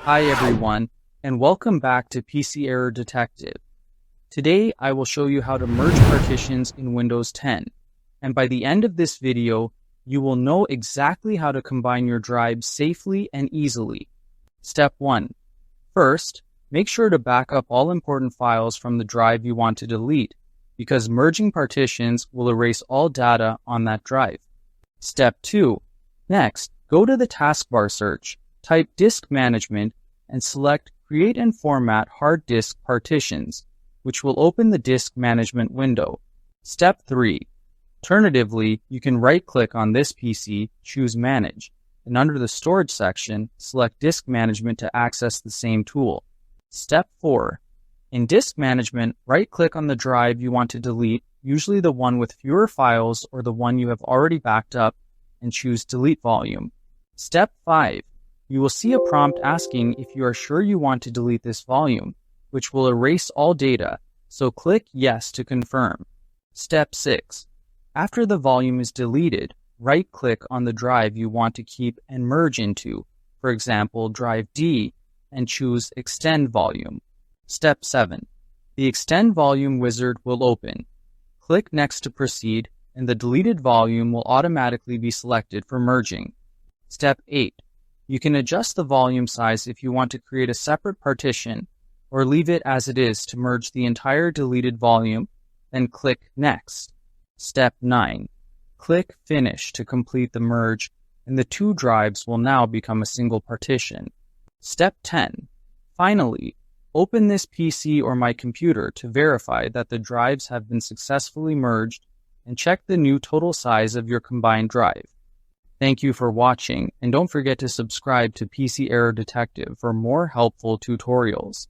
Hi everyone, and welcome back to PC Error Detective. Today I will show you how to merge partitions in Windows 10, and by the end of this video, you will know exactly how to combine your drives safely and easily. Step 1. First, make sure to back up all important files from the drive you want to delete, because merging partitions will erase all data on that drive. Step 2. Next, go to the taskbar search, type Disk Management, and select Create and Format Hard Disk Partitions, which will open the Disk Management window. Step 3. Alternatively, you can right-click on this PC, choose Manage, and under the Storage section, select Disk Management to access the same tool. Step 4. In Disk Management, right-click on the drive you want to delete, usually the one with fewer files or the one you have already backed up, and choose Delete Volume. Step 5. You will see a prompt asking if you are sure you want to delete this volume, which will erase all data, so click Yes to confirm. Step 6. After the volume is deleted, right-click on the drive you want to keep and merge into, for example, drive D, and choose Extend Volume. Step 7. The Extend Volume wizard will open. Click Next to proceed, and the deleted volume will automatically be selected for merging. Step 8. You can adjust the volume size if you want to create a separate partition, or leave it as it is to merge the entire deleted volume, then click Next. Step 9. Click Finish to complete the merge, and the two drives will now become a single partition. Step 10. Finally, open this PC or my computer to verify that the drives have been successfully merged, and check the new total size of your combined drive. Thank you for watching, and don't forget to subscribe to PC Error Detective for more helpful tutorials.